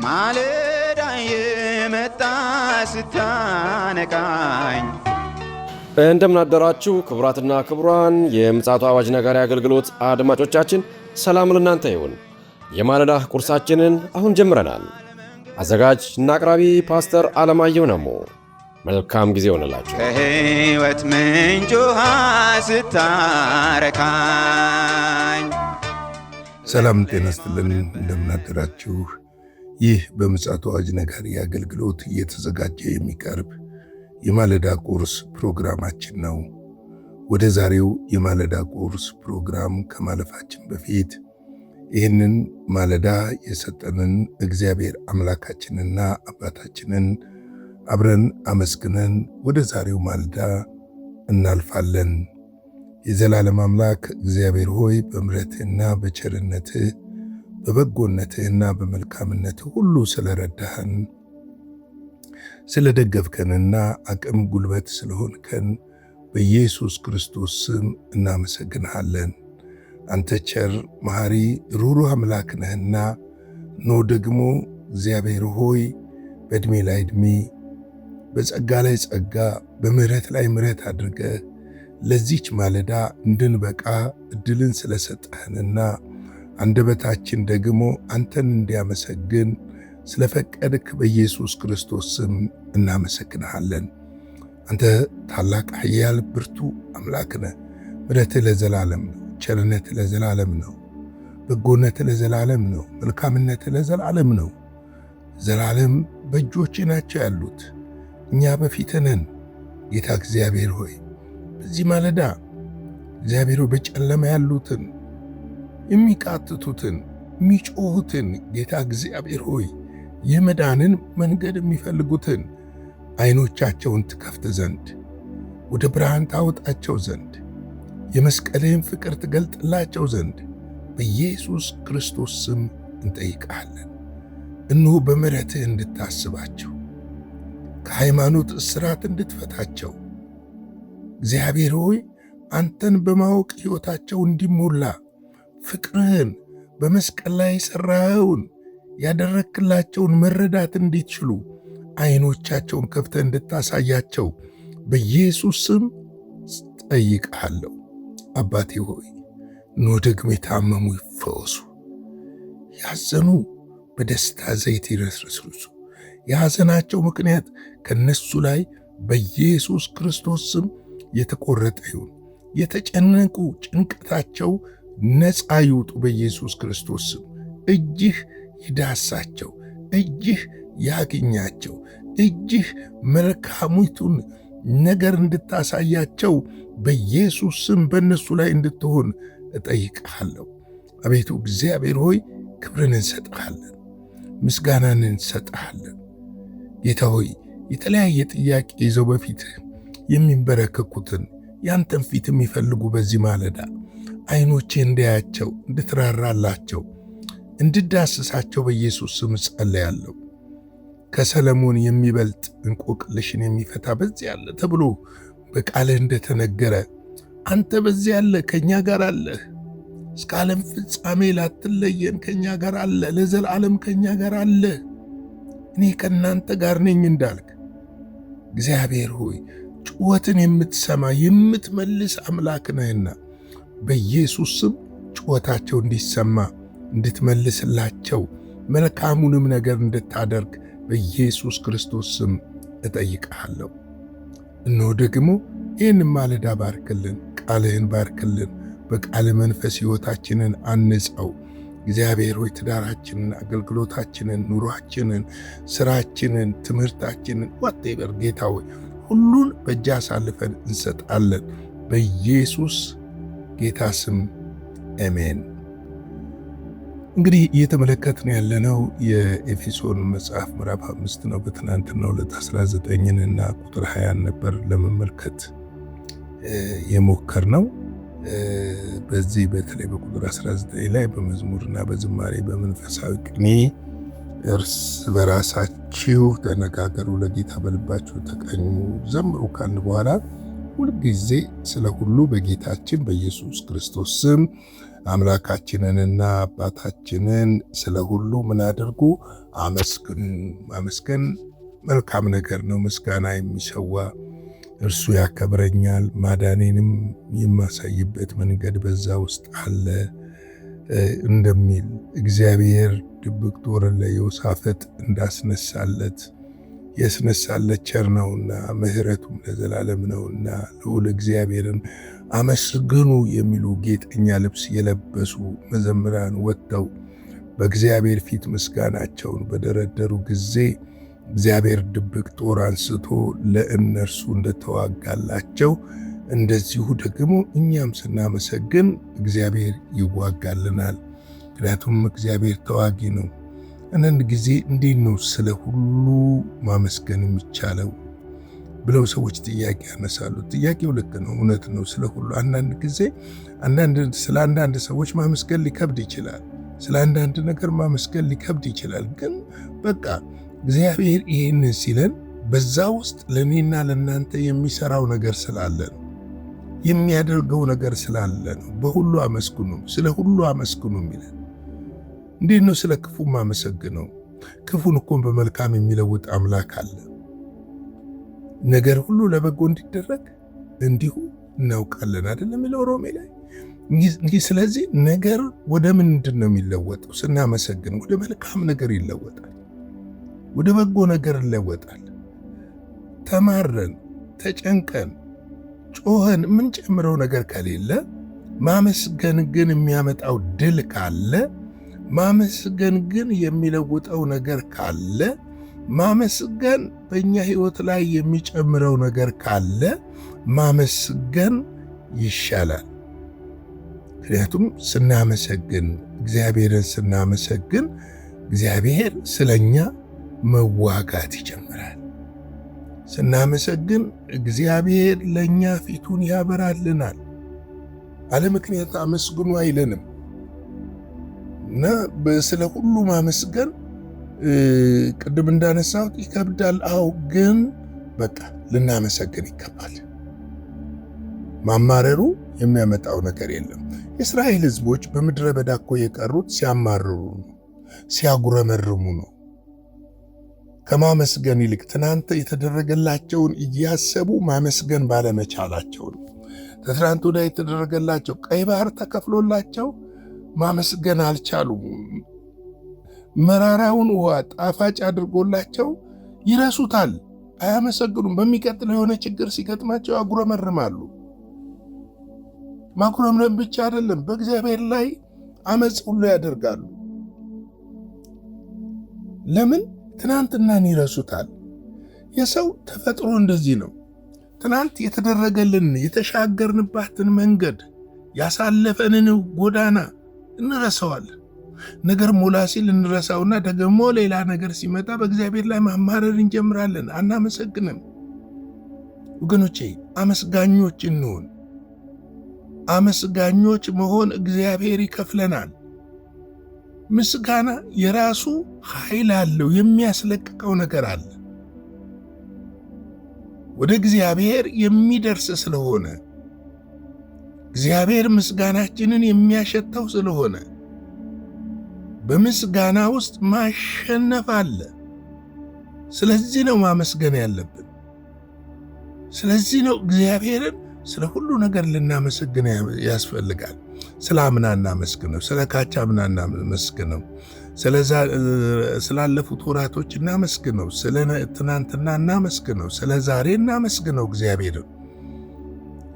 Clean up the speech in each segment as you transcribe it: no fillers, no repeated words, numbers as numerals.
ማለዳ የመጣ ስታነቃኝ። እንደምናደራችሁ ክቡራትና ክቡራን የምፅዓቱ አዋጅ ነጋሪ አገልግሎት አድማጮቻችን ሰላም ለእናንተ ይሁን። የማለዳ ቁርሳችንን አሁን ጀምረናል። አዘጋጅ እና አቅራቢ ፓስተር አለማየሁ ነሞ። መልካም ጊዜ ሆነላችሁ። ከሕይወት ምንጭ ውሃ ስታረካኝ። ሰላም ጤና ይስጥልን። እንደምናደራችሁ። ይህ በምፅዓቱ አዋጅ ነጋሪ አገልግሎት እየተዘጋጀ የሚቀርብ የማለዳ ቁርስ ፕሮግራማችን ነው። ወደ ዛሬው የማለዳ ቁርስ ፕሮግራም ከማለፋችን በፊት ይህንን ማለዳ የሰጠንን እግዚአብሔር አምላካችንና አባታችንን አብረን አመስግነን ወደ ዛሬው ማለዳ እናልፋለን። የዘላለም አምላክ እግዚአብሔር ሆይ በምሕረትህና በቸርነትህ በበጎነትህና በመልካምነትህ ሁሉ ስለረዳህን ስለደገፍከንና አቅም ጉልበት ስለሆንከን በኢየሱስ ክርስቶስ ስም እናመሰግንሃለን። አንተ ቸር መሐሪ ሩሩህ አምላክ ነህና ኖ ደግሞ እግዚአብሔር ሆይ በዕድሜ ላይ ዕድሜ በጸጋ ላይ ጸጋ በምሕረት ላይ ምሕረት አድርገህ ለዚች ማለዳ እንድንበቃ ዕድልን ስለሰጠህንና አንደበታችን ደግሞ አንተን እንዲያመሰግን ስለፈቀድክ በኢየሱስ ክርስቶስ ስም እናመሰግንሃለን። አንተ ታላቅ ኃያል ብርቱ አምላክ ነህ። ምሕረትህ ለዘላለም ነው። ቸርነትህ ለዘላለም ነው። በጎነትህ ለዘላለም ነው። መልካምነትህ ለዘላለም ነው። ዘላለም በእጆችህ ናቸው ያሉት፣ እኛ በፊትህ ነን። ጌታ እግዚአብሔር ሆይ በዚህ ማለዳ እግዚአብሔር ሆይ በጨለማ ያሉትን የሚቃትቱትን የሚጮሁትን ጌታ እግዚአብሔር ሆይ የመዳንን መንገድ የሚፈልጉትን ዓይኖቻቸውን ትከፍት ዘንድ ወደ ብርሃን ታወጣቸው ዘንድ የመስቀልህን ፍቅር ትገልጥላቸው ዘንድ በኢየሱስ ክርስቶስ ስም እንጠይቃለን። እነሆ በምሕረትህ እንድታስባቸው ከሃይማኖት እስራት እንድትፈታቸው እግዚአብሔር ሆይ አንተን በማወቅ ሕይወታቸው እንዲሞላ ፍቅርህን በመስቀል ላይ የሠራኸውን ያደረክላቸውን መረዳት እንዲችሉ ዓይኖቻቸውን ከፍተህ እንድታሳያቸው በኢየሱስ ስም ጠይቅሃለሁ። አባቴ ሆይ ኖ ደግሞ የታመሙ ይፈወሱ፣ ያዘኑ በደስታ ዘይት ይረስርሱ። የሐዘናቸው ምክንያት ከነሱ ላይ በኢየሱስ ክርስቶስ ስም የተቆረጠ ይሁን። የተጨነቁ ጭንቀታቸው ነፃ ይውጡ በኢየሱስ ክርስቶስ ስም። እጅህ ይዳሳቸው፣ እጅህ ያግኛቸው፣ እጅህ መልካሙቱን ነገር እንድታሳያቸው በኢየሱስ ስም በእነሱ ላይ እንድትሆን እጠይቅሃለሁ። አቤቱ እግዚአብሔር ሆይ ክብርን እንሰጥሃለን፣ ምስጋናን እንሰጥሃለን። ጌታ ሆይ የተለያየ ጥያቄ ይዘው በፊትህ የሚንበረከኩትን ያንተን ፊት የሚፈልጉ በዚህ ማለዳ ዓይኖችህ እንዲያያቸው እንድትራራላቸው እንድዳስሳቸው በኢየሱስ ስም ጸልያለሁ። ከሰለሞን የሚበልጥ እንቆቅልሽን የሚፈታ በዚህ አለ ተብሎ በቃልህ እንደተነገረ አንተ በዚህ አለ፣ ከእኛ ጋር አለህ። እስከ ዓለም ፍጻሜ ላትለየን ከእኛ ጋር አለ፣ ለዘላለም ከእኛ ጋር አለ። እኔ ከእናንተ ጋር ነኝ እንዳልክ እግዚአብሔር ሆይ ጩኸትን የምትሰማ የምትመልስ አምላክ ነህና በኢየሱስ ስም ጩኸታቸው እንዲሰማ እንድትመልስላቸው መልካሙንም ነገር እንድታደርግ በኢየሱስ ክርስቶስ ስም እጠይቅሃለሁ። እነሆ ደግሞ ይህን ማለዳ ባርክልን፣ ቃልህን ባርክልን፣ በቃል መንፈስ ሕይወታችንን አንጸው። እግዚአብሔር ሆይ ትዳራችንን፣ አገልግሎታችንን፣ ኑሯችንን፣ ሥራችንን፣ ትምህርታችንን ዋቴበር ጌታ ሆይ ሁሉን በእጅ አሳልፈን እንሰጣለን። በኢየሱስ ጌታ ስም አሜን። እንግዲህ እየተመለከትን ያለነው የኤፌሶን መጽሐፍ ምዕራፍ 5 ነው። በትናንትናው ዕለት 19ና ቁጥር 20 ነበር ለመመልከት የሞከርነው። በዚህ በተለይ በቁጥር 19 ላይ በመዝሙርና በዝማሬ በመንፈሳዊ ቅኔ እርስ በራሳችሁ ተነጋገሩ፣ ለጌታ በልባችሁ ተቀኙ፣ ዘምሩ ካልን በኋላ ሁልጊዜ ስለ ሁሉ በጌታችን በኢየሱስ ክርስቶስ ስም አምላካችንንና አባታችንን ስለ ሁሉ ምን አድርጉ? አመስግኑ። ማመስገን መልካም ነገር ነው። ምስጋና የሚሰዋ እርሱ ያከብረኛል፣ ማዳኔንም የማሳይበት መንገድ በዛ ውስጥ አለ እንደሚል እግዚአብሔር ድብቅ ጦርን ለዮሳፍጥ እንዳስነሳለት ያስነሳለት ቸር ነውና ምሕረቱም ለዘላለም ነውና ልዑል እግዚአብሔርን አመስግኑ የሚሉ ጌጠኛ ልብስ የለበሱ መዘምራን ወጥተው በእግዚአብሔር ፊት ምስጋናቸውን በደረደሩ ጊዜ እግዚአብሔር ድብቅ ጦር አንስቶ ለእነርሱ እንደተዋጋላቸው እንደዚሁ ደግሞ እኛም ስናመሰግን እግዚአብሔር ይዋጋልናል። ምክንያቱም እግዚአብሔር ተዋጊ ነው። አንዳንድ ጊዜ እንዴት ነው ስለ ሁሉ ማመስገን የሚቻለው ብለው ሰዎች ጥያቄ ያነሳሉ። ጥያቄው ልክ ነው፣ እውነት ነው። ስለ ሁሉ አንዳንድ ጊዜ ስለ አንዳንድ ሰዎች ማመስገን ሊከብድ ይችላል። ስለ አንዳንድ ነገር ማመስገን ሊከብድ ይችላል። ግን በቃ እግዚአብሔር ይህንን ሲለን በዛ ውስጥ ለእኔና ለእናንተ የሚሰራው ነገር ስላለ ነው፣ የሚያደርገው ነገር ስላለ ነው። በሁሉ አመስግኑ፣ ስለ ሁሉ አመስግኑ የሚለን እንዴት ነው? ስለ ክፉ ማመሰግነው? ክፉን እኮ በመልካም የሚለውጥ አምላክ አለ። ነገር ሁሉ ለበጎ እንዲደረግ እንዲሁ እናውቃለን አይደለም የሚለው ሮሜ ላይ። ስለዚህ ነገር ወደ ምንድን ነው የሚለወጠው? ስናመሰግን ወደ መልካም ነገር ይለወጣል፣ ወደ በጎ ነገር ይለወጣል። ተማረን ተጨንቀን ጮኸን የምንጨምረው ነገር ከሌለ፣ ማመስገን ግን የሚያመጣው ድል ካለ፣ ማመስገን ግን የሚለውጠው ነገር ካለ፣ ማመስገን በእኛ ሕይወት ላይ የሚጨምረው ነገር ካለ ማመስገን ይሻላል። ምክንያቱም ስናመሰግን፣ እግዚአብሔርን ስናመሰግን እግዚአብሔር ስለኛ መዋጋት ይጀምራል። ስናመሰግን እግዚአብሔር ለኛ ፊቱን ያበራልናል። አለ ምክንያት አመስግኑ አይለንም እና ስለ ሁሉ ማመስገን ቅድም እንዳነሳሁት ይከብዳል። አዎ፣ ግን በቃ ልናመሰግን ይገባል። ማማረሩ የሚያመጣው ነገር የለም። የእስራኤል ሕዝቦች በምድረ በዳ እኮ የቀሩት ሲያማርሩ ነው፣ ሲያጉረመርሙ ነው። ከማመስገን ይልቅ ትናንት የተደረገላቸውን እያሰቡ ማመስገን ባለመቻላቸው ነው። ከትናንት ወዲያ የተደረገላቸው ቀይ ባህር ተከፍሎላቸው ማመስገን አልቻሉም። መራራውን ውሃ ጣፋጭ አድርጎላቸው ይረሱታል፣ አያመሰግኑም። በሚቀጥለው የሆነ ችግር ሲገጥማቸው ያጉረመርማሉ። ማጉረምረም ብቻ አይደለም፣ በእግዚአብሔር ላይ አመፅ ሁሉ ያደርጋሉ። ለምን? ትናንትናን ይረሱታል። የሰው ተፈጥሮ እንደዚህ ነው። ትናንት የተደረገልን የተሻገርንባትን መንገድ ያሳለፈንን ጎዳና እንረሳዋለን። ነገር ሞላ ሲል እንረሳውና ደግሞ ሌላ ነገር ሲመጣ በእግዚአብሔር ላይ ማማረር እንጀምራለን፣ አናመሰግንም። ወገኖቼ አመስጋኞች እንሆን። አመስጋኞች መሆን እግዚአብሔር ይከፍለናል። ምስጋና የራሱ ኃይል አለው፣ የሚያስለቅቀው ነገር አለ። ወደ እግዚአብሔር የሚደርስ ስለሆነ እግዚአብሔር ምስጋናችንን የሚያሸተው ስለሆነ በምስጋና ውስጥ ማሸነፍ አለ። ስለዚህ ነው ማመስገን ያለብን። ስለዚህ ነው እግዚአብሔርን ስለ ሁሉ ነገር ልናመሰግን ያስፈልጋል። ስለ አምና እናመስግነው፣ ስለ ካቻምና እናመስግነው፣ ስላለፉት ወራቶች እናመስግነው፣ ስለ ትናንትና እናመስግነው፣ ስለ ዛሬ እናመስግነው። እግዚአብሔርን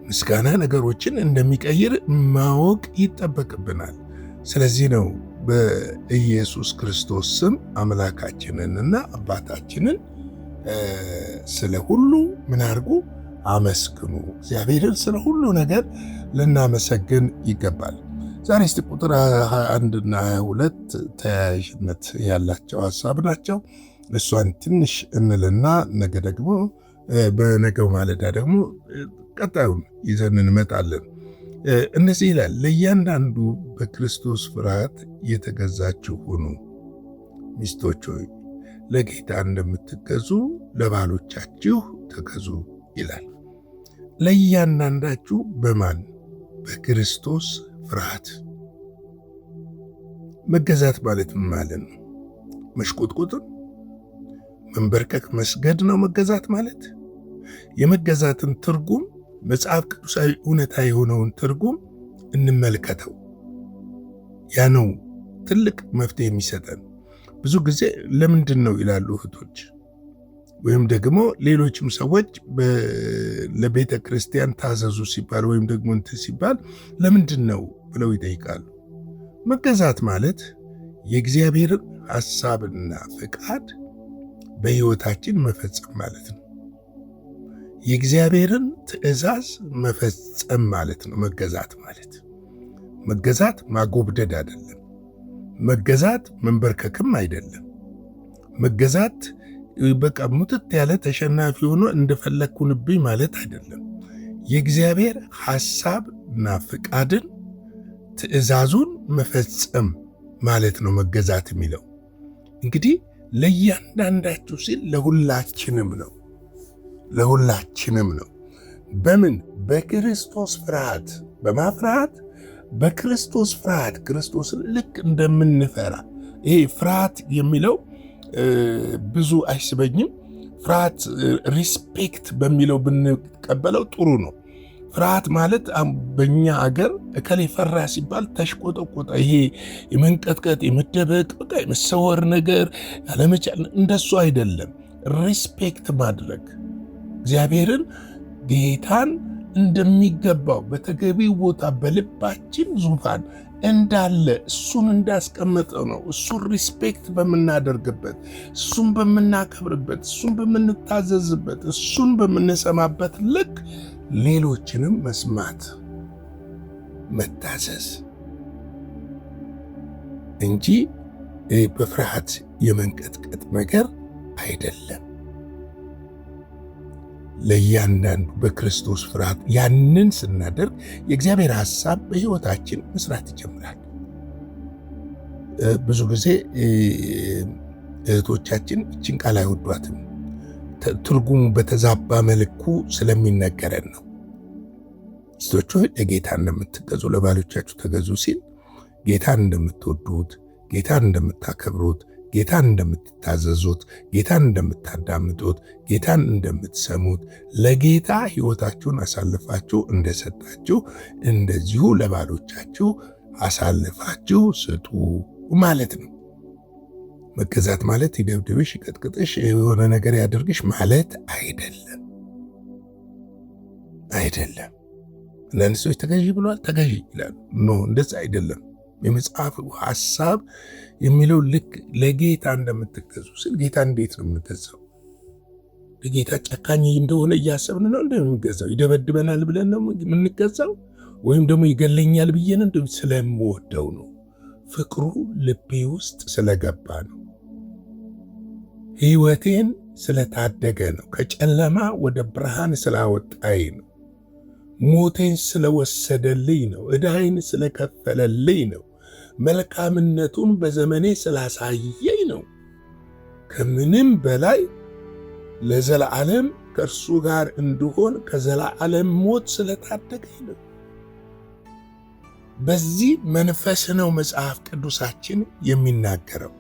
ምስጋና ነገሮችን እንደሚቀይር ማወቅ ይጠበቅብናል። ስለዚህ ነው በኢየሱስ ክርስቶስ ስም አምላካችንንና አባታችንን ስለ ሁሉ ምን አድርጉ? አመስግኑ። እግዚአብሔርን ስለ ሁሉ ነገር ልናመሰግን ይገባል። ዛሬ እስቲ ቁጥር 21 እና 22 ተያያዥነት ያላቸው ሐሳብ ናቸው። እሷን ትንሽ እንልና ነገ ደግሞ በነገው ማለዳ ደግሞ ቀጣዩን ይዘን እንመጣለን። እነዚህ ይላል፣ ለእያንዳንዱ በክርስቶስ ፍርሃት የተገዛችሁ ሁኑ። ሚስቶች ሆይ ለጌታ እንደምትገዙ ለባሎቻችሁ ተገዙ ይላል። ለእያንዳንዳችሁ በማን? በክርስቶስ ፍርሃት መገዛት ማለት ምን ማለት ነው? መሽቆጥቆጥ፣ መንበርከክ፣ መስገድ ነው መገዛት ማለት? የመገዛትን ትርጉም መጽሐፍ ቅዱሳዊ እውነታ የሆነውን ትርጉም እንመልከተው። ያ ነው ትልቅ መፍትሄ የሚሰጠን። ብዙ ጊዜ ለምንድን ነው ይላሉ እህቶች ወይም ደግሞ ሌሎችም ሰዎች ለቤተ ክርስቲያን ታዘዙ ሲባል ወይም ደግሞ እንትን ሲባል ለምንድን ነው ብለው ይጠይቃሉ። መገዛት ማለት የእግዚአብሔርን ሐሳብና ፍቃድ በሕይወታችን መፈጸም ማለት ነው። የእግዚአብሔርን ትእዛዝ መፈጸም ማለት ነው መገዛት ማለት። መገዛት ማጎብደድ አይደለም። መገዛት መንበርከክም አይደለም። መገዛት በቃ ሙትት ያለ ተሸናፊ ሆኖ እንደፈለግኩንብኝ ማለት አይደለም። የእግዚአብሔር ሐሳብና ፍቃድን ትእዛዙን መፈጸም ማለት ነው መገዛት የሚለው። እንግዲህ ለእያንዳንዳችሁ ሲል ለሁላችንም ነው። ለሁላችንም ነው። በምን? በክርስቶስ ፍርሃት። በማፍራት በክርስቶስ ፍርሃት ክርስቶስን ልክ እንደምንፈራ። ይሄ ፍርሃት የሚለው ብዙ አይስበኝም። ፍርሃት ሪስፔክት በሚለው ብንቀበለው ጥሩ ነው። ፍርሃት ማለት በእኛ አገር እከሌ ፈራ ሲባል ተሽቆጠቆጠ፣ ይሄ የመንቀጥቀጥ የመደበቅ በቃ የመሰወር ነገር ያለመቻል፣ እንደሱ አይደለም። ሪስፔክት ማድረግ እግዚአብሔርን ጌታን እንደሚገባው በተገቢው ቦታ በልባችን ዙፋን እንዳለ እሱን እንዳስቀመጠው ነው። እሱን ሪስፔክት በምናደርግበት፣ እሱን በምናከብርበት፣ እሱን በምንታዘዝበት፣ እሱን በምንሰማበት ልክ ሌሎችንም መስማት መታዘዝ እንጂ በፍርሃት የመንቀጥቀጥ ነገር አይደለም። ለእያንዳንዱ በክርስቶስ ፍርሃት ያንን ስናደርግ የእግዚአብሔር ሐሳብ በሕይወታችን መስራት ይጀምራል። ብዙ ጊዜ እህቶቻችን ይህችን ቃል አይወዷትም። ትርጉሙ በተዛባ መልኩ ስለሚነገረን ነው። ሚስቶች ሆይ ለጌታ እንደምትገዙ ለባሎቻችሁ ተገዙ ሲል ጌታን እንደምትወዱት፣ ጌታን እንደምታከብሩት፣ ጌታን እንደምትታዘዙት፣ ጌታን እንደምታዳምጡት፣ ጌታን እንደምትሰሙት፣ ለጌታ ሕይወታችሁን አሳልፋችሁ እንደሰጣችሁ እንደዚሁ ለባሎቻችሁ አሳልፋችሁ ስጡ ማለት ነው። መገዛት ማለት ይደብድብሽ፣ ይቀጥቅጥሽ፣ የሆነ ነገር ያደርግሽ ማለት አይደለም። አይደለም። አንዳንድ ሰዎች ተገዢ ብሏል፣ ተገዢ ይላሉ። ኖ እንደዛ አይደለም። የመጽሐፍ ሐሳብ የሚለው ልክ ለጌታ እንደምትገዙ ስል ጌታ እንዴት ነው የምንገዛው? ለጌታ ጨካኝ እንደሆነ እያሰብን ነው እንደምንገዛው? ይደበድበናል ብለን ነው የምንገዛው? ወይም ደግሞ ይገለኛል ብዬን እንደ ስለምወደው ነው? ፍቅሩ ልቤ ውስጥ ስለገባ ነው። ሕይወቴን ስለታደገ ነው። ከጨለማ ወደ ብርሃን ስላወጣኝ ነው። ሞቴን ስለወሰደልኝ ነው። ዕዳይን ስለከፈለልኝ ነው። መልካምነቱን በዘመኔ ስላሳየኝ ነው። ከምንም በላይ ለዘላለም ከእርሱ ጋር እንድሆን ከዘላለም ሞት ስለታደገኝ ነው። በዚህ መንፈስ ነው መጽሐፍ ቅዱሳችን የሚናገረው።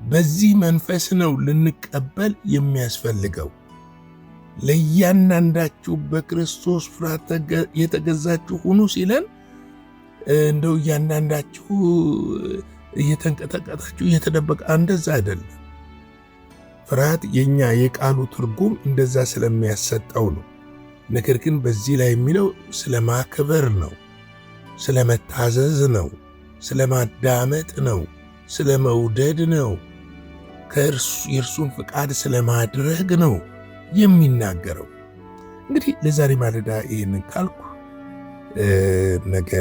በዚህ መንፈስ ነው ልንቀበል የሚያስፈልገው። ለእያንዳንዳችሁ በክርስቶስ ፍርሃት የተገዛችሁ ሁኑ ሲለን እንደው እያንዳንዳችሁ እየተንቀጠቀጣችሁ እየተደበቀ እንደዛ አይደለም። ፍርሃት የኛ የቃሉ ትርጉም እንደዛ ስለሚያሰጠው ነው። ነገር ግን በዚህ ላይ የሚለው ስለማክበር ነው፣ ስለመታዘዝ ነው፣ ስለማዳመጥ ነው፣ ስለመውደድ ነው፣ የእርሱን ፍቃድ ስለማድረግ ነው የሚናገረው። እንግዲህ ለዛሬ ማለዳ ይህንን ካልኩ ነገ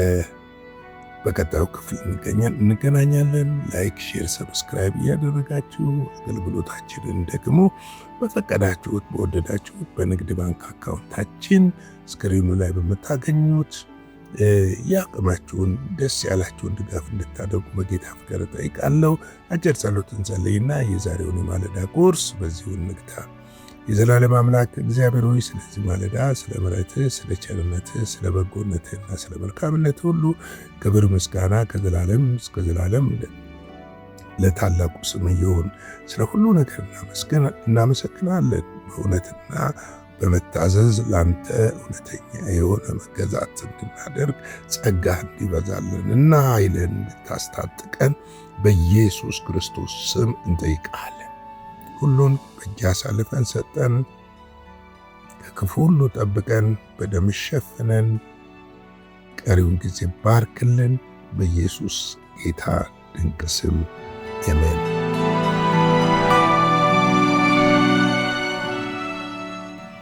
በቀጣዩ ክፍል እንገናኛለን። ላይክ፣ ሼር፣ ሰብስክራይብ እያደረጋችሁ አገልግሎታችንን ደግሞ በፈቀዳችሁት በወደዳችሁት በንግድ ባንክ አካውንታችን ስክሪኑ ላይ በምታገኙት ያቅማችሁን ደስ ያላችሁን ድጋፍ እንድታደርጉ በጌታ ፍቅር እጠይቃለሁ። አጭር ጸሎት እንጸልይና የዛሬውን የማለዳ ቁርስ በዚሁ እንግታ። የዘላለም አምላክ እግዚአብሔር ሆይ ስለዚህ ማለዳ ስለ ምሕረትህ፣ ስለ ቸርነትህ፣ ስለ በጎነትህና ስለ መልካምነት ሁሉ ክብር ምስጋና ከዘላለም እስከ ዘላለም ለታላቁ ስም ይሁን። ስለ ሁሉ ነገር እናመሰግናለን። በእውነትና በመታዘዝ ላንተ እውነተኛ የሆነ መገዛት እንድናደርግ ጸጋህ እንዲበዛልን እና ኃይልን እንድታስታጥቀን በኢየሱስ ክርስቶስ ስም እንጠይቃለን። ሁሉን በእጅ አሳልፈን ሰጠን። ከክፉ ሁሉ ጠብቀን፣ በደም ሸፍነን፣ ቀሪውን ጊዜ ባርክልን። በኢየሱስ ጌታ ድንቅ ስም አሜን።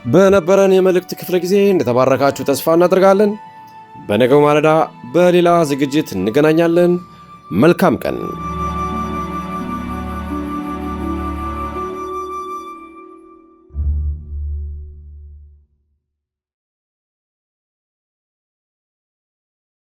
በነበረን የመልእክት ክፍለ ጊዜ እንደተባረካችሁ ተስፋ እናደርጋለን። በነገው ማለዳ በሌላ ዝግጅት እንገናኛለን። መልካም ቀን።